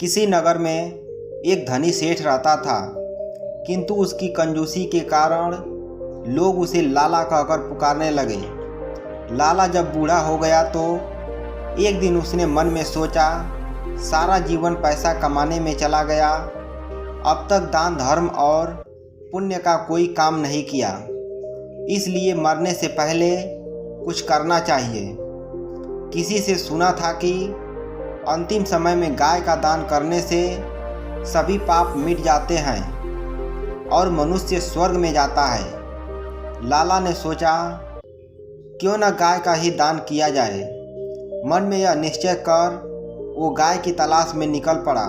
किसी नगर में एक धनी सेठ रहता था, किंतु उसकी कंजूसी के कारण लोग उसे लाला कहकर पुकारने लगे। लाला जब बूढ़ा हो गया तो एक दिन उसने मन में सोचा, सारा जीवन पैसा कमाने में चला गया, अब तक दान धर्म और पुण्य का कोई काम नहीं किया, इसलिए मरने से पहले कुछ करना चाहिए। किसी से सुना था कि अंतिम समय में गाय का दान करने से सभी पाप मिट जाते हैं और मनुष्य स्वर्ग में जाता है। लाला ने सोचा, क्यों न गाय का ही दान किया जाए। मन में यह निश्चय कर वो गाय की तलाश में निकल पड़ा।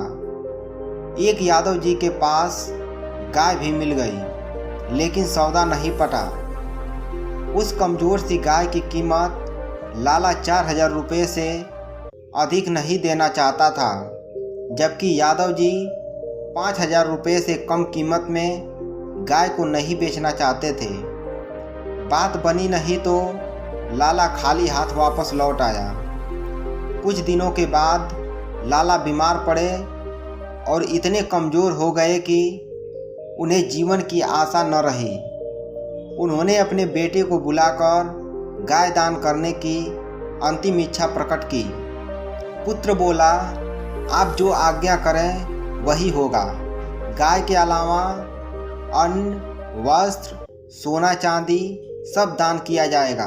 एक यादव जी के पास गाय भी मिल गई, लेकिन सौदा नहीं पटा। उस कमज़ोर सी गाय की कीमत लाला 4000 रुपये से अधिक नहीं देना चाहता था, जबकि यादव जी 5000 रुपये से कम कीमत में गाय को नहीं बेचना चाहते थे। बात बनी नहीं तो लाला खाली हाथ वापस लौट आया। कुछ दिनों के बाद लाला बीमार पड़े और इतने कमज़ोर हो गए कि उन्हें जीवन की आशा न रही। उन्होंने अपने बेटे को बुलाकर गाय दान करने की अंतिम इच्छा प्रकट की। पुत्र बोला, आप जो आज्ञा करें वही होगा। गाय के अलावा अन्न, वस्त्र, सोना चांदी सब दान किया जाएगा।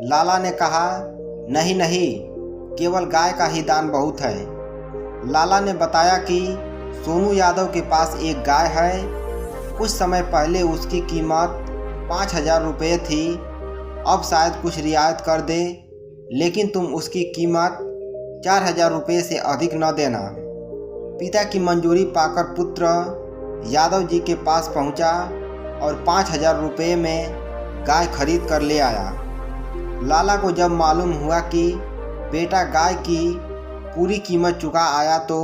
लाला ने कहा, नहीं नहीं, केवल गाय का ही दान बहुत है। लाला ने बताया कि सोनू यादव के पास एक गाय है। कुछ समय पहले उसकी कीमत 5000 रुपये थी, अब शायद कुछ रियायत कर दे, लेकिन तुम उसकी कीमत 4000 रुपये से अधिक न देना। पिता की मंजूरी पाकर पुत्र यादव जी के पास पहुंचा और 5000 रुपये में गाय खरीद कर ले आया। लाला को जब मालूम हुआ कि बेटा गाय की पूरी कीमत चुका आया तो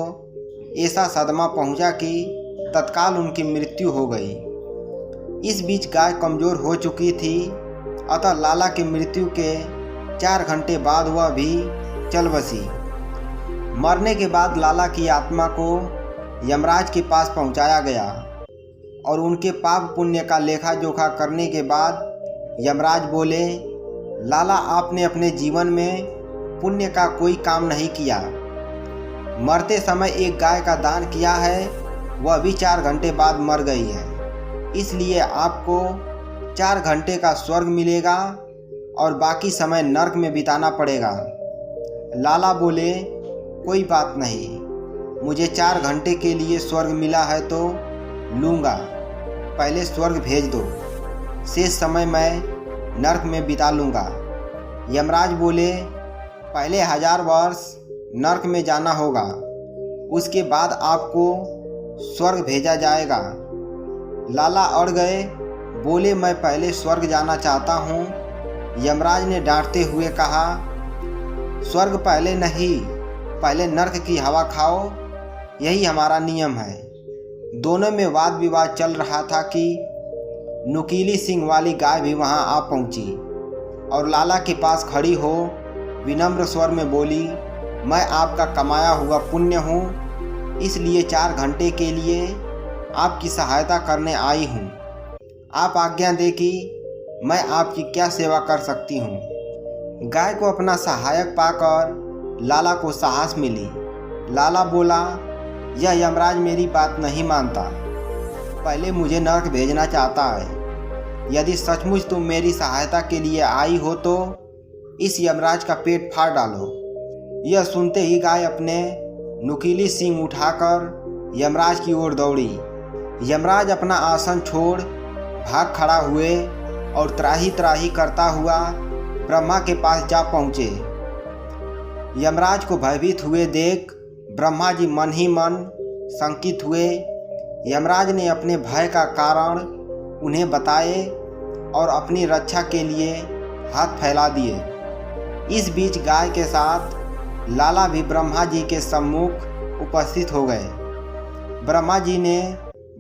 ऐसा सदमा पहुंचा कि तत्काल उनकी मृत्यु हो गई। इस बीच गाय कमज़ोर हो चुकी थी, अतः लाला की मृत्यु के 4 घंटे बाद वह भी चल बसी। मरने के बाद लाला की आत्मा को यमराज के पास पहुंचाया गया और उनके पाप पुण्य का लेखा जोखा करने के बाद यमराज बोले, लाला आपने अपने जीवन में पुण्य का कोई काम नहीं किया। मरते समय एक गाय का दान किया है, वह भी 4 घंटे बाद मर गई है, इसलिए आपको 4 घंटे का स्वर्ग मिलेगा और बाकी समय नरक में बिताना पड़ेगा। लाला बोले, कोई बात नहीं, मुझे 4 घंटे के लिए स्वर्ग मिला है तो लूँगा, पहले स्वर्ग भेज दो, शेष समय मैं नरक में बिता लूँगा। यमराज बोले, पहले 1000 वर्ष नरक में जाना होगा, उसके बाद आपको स्वर्ग भेजा जाएगा। लाला अड़ गए, बोले, मैं पहले स्वर्ग जाना चाहता हूँ। यमराज ने डांटते हुए कहा, स्वर्ग पहले नहीं, पहले नरक की हवा खाओ, यही हमारा नियम है। दोनों में वाद विवाद चल रहा था कि नुकीली सींग वाली गाय भी वहां आ पहुंची और लाला के पास खड़ी हो विनम्र स्वर में बोली, मैं आपका कमाया हुआ पुण्य हूँ, इसलिए 4 घंटे के लिए आपकी सहायता करने आई हूँ। आप आज्ञा दें कि मैं आपकी क्या सेवा कर सकती हूँ। गाय को अपना सहायक पाकर लाला को साहस मिली। लाला बोला, यह यमराज मेरी बात नहीं मानता, पहले मुझे नरक भेजना चाहता है। यदि सचमुच तुम मेरी सहायता के लिए आई हो तो इस यमराज का पेट फाड़ डालो। यह सुनते ही गाय अपने नुकीली सींग उठाकर यमराज की ओर दौड़ी। यमराज अपना आसन छोड़ भाग खड़ा हुए और त्राही त्राही करता हुआ ब्रह्मा के पास जा पहुँचे। यमराज को भयभीत हुए देख ब्रह्मा जी मन ही मन शंकित हुए। यमराज ने अपने भय का कारण उन्हें बताए और अपनी रक्षा के लिए हाथ फैला दिए। इस बीच गाय के साथ लाला भी ब्रह्मा जी के सम्मुख उपस्थित हो गए। ब्रह्मा जी ने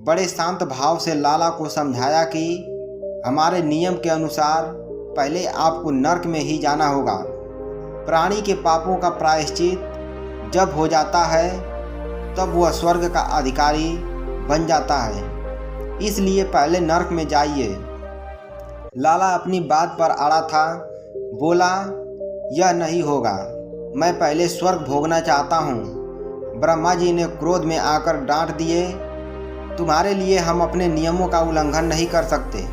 बड़े शांत भाव से लाला को समझाया कि हमारे नियम के अनुसार पहले आपको नरक में ही जाना होगा। प्राणी के पापों का प्रायश्चित जब हो जाता है तब वह स्वर्ग का अधिकारी बन जाता है। इसलिए पहले नर्क में जाइए। लाला अपनी बात पर अड़ा था। बोला, यह नहीं होगा, मैं पहले स्वर्ग भोगना चाहता हूँ। ब्रह्मा जी ने क्रोध में आकर डांट दिए, तुम्हारे लिए हम अपने नियमों का उल्लंघन नहीं कर सकते।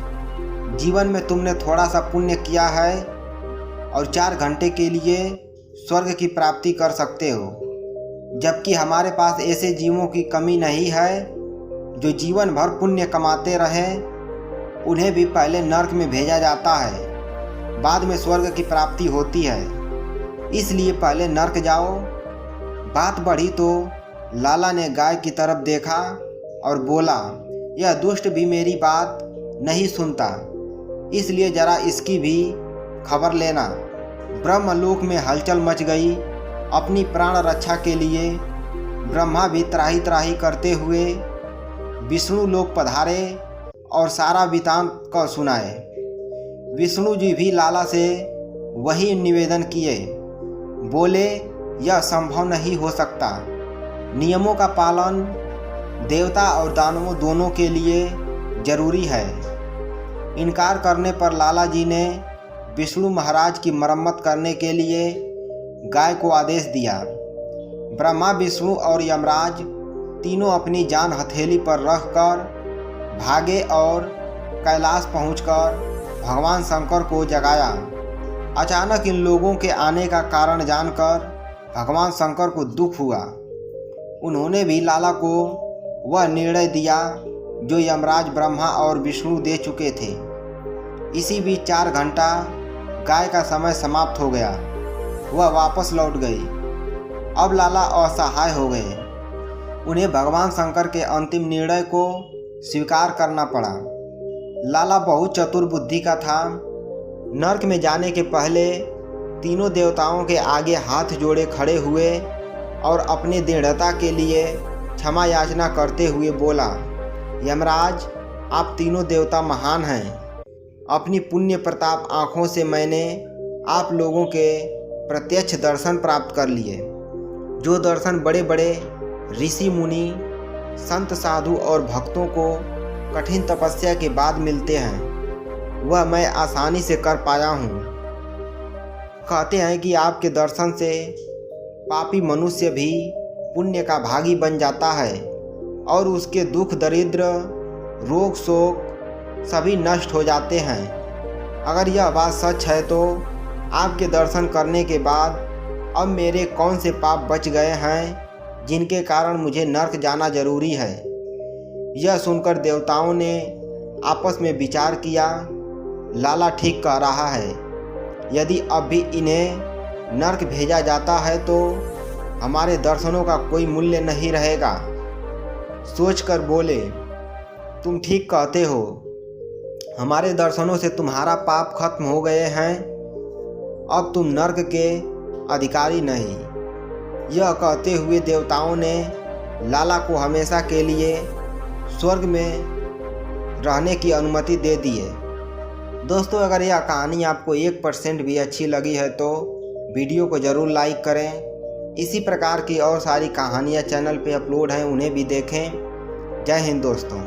जीवन में तुमने थोड़ा सा पुण्य किया है और 4 घंटे के लिए स्वर्ग की प्राप्ति कर सकते हो, जबकि हमारे पास ऐसे जीवों की कमी नहीं है जो जीवन भर पुण्य कमाते रहें। उन्हें भी पहले नर्क में भेजा जाता है, बाद में स्वर्ग की प्राप्ति होती है। इसलिए पहले नर्क जाओ। बात बढ़ी तो लाला ने गाय की तरफ देखा और बोला, यह दुष्ट भी मेरी बात नहीं सुनता, इसलिए जरा इसकी भी खबर लेना। ब्रह्मलोक में हलचल मच गई। अपनी प्राण रक्षा के लिए ब्रह्मा भी त्राही त्राही करते हुए विष्णु लोक पधारे और सारा वृतांत को सुनाए। विष्णु जी भी लाला से वही निवेदन किए। बोले, यह संभव नहीं हो सकता। नियमों का पालन देवता और दानवों दोनों के लिए जरूरी है। इनकार करने पर लाला जी ने विष्णु महाराज की मरम्मत करने के लिए गाय को आदेश दिया। ब्रह्मा, विष्णु और यमराज तीनों अपनी जान हथेली पर रखकर भागे और कैलाश पहुंचकर भगवान शंकर को जगाया। अचानक इन लोगों के आने का कारण जानकर भगवान शंकर को दुख हुआ। उन्होंने भी लाला को वह निर्णय दिया जो यमराज, ब्रह्मा और विष्णु दे चुके थे। इसी बीच 4 घंटा गाय का समय समाप्त हो गया। वह वापस लौट गई। अब लाला असहाय हो गए। उन्हें भगवान शंकर के अंतिम निर्णय को स्वीकार करना पड़ा। लाला बहुत चतुर बुद्धि का था। नर्क में जाने के पहले तीनों देवताओं के आगे हाथ जोड़े खड़े हुए और अपनी दृढ़ता के लिए क्षमा याचना करते हुए बोला, यमराज, आप तीनों देवता महान हैं। अपनी पुण्य प्रताप आँखों से मैंने आप लोगों के प्रत्यक्ष दर्शन प्राप्त कर लिए। जो दर्शन बड़े बड़े ऋषि मुनि, संत, साधु और भक्तों को कठिन तपस्या के बाद मिलते हैं, वह मैं आसानी से कर पाया हूँ। कहते हैं कि आपके दर्शन से पापी मनुष्य भी पुण्य का भागी बन जाता है और उसके दुख, दरिद्र, रोग, शोक सभी नष्ट हो जाते हैं। अगर यह बात सच है तो आपके दर्शन करने के बाद अब मेरे कौन से पाप बच गए हैं जिनके कारण मुझे नर्क जाना जरूरी है। यह सुनकर देवताओं ने आपस में विचार किया। लाला ठीक कह रहा है। यदि अब भी इन्हें नर्क भेजा जाता है तो हमारे दर्शनों का कोई मूल्य नहीं रहेगा। सोचकर बोले, तुम ठीक कहते हो। हमारे दर्शनों से तुम्हारा पाप खत्म हो गए हैं। अब तुम नर्क के अधिकारी नहीं। यह कहते हुए देवताओं ने लाला को हमेशा के लिए स्वर्ग में रहने की अनुमति दे दी है। दोस्तों, अगर यह कहानी आपको 1% भी अच्छी लगी है तो वीडियो को ज़रूर लाइक करें। इसी प्रकार की और सारी कहानियाँ चैनल पे अपलोड हैं, उन्हें भी देखें। जय हिंद दोस्तों।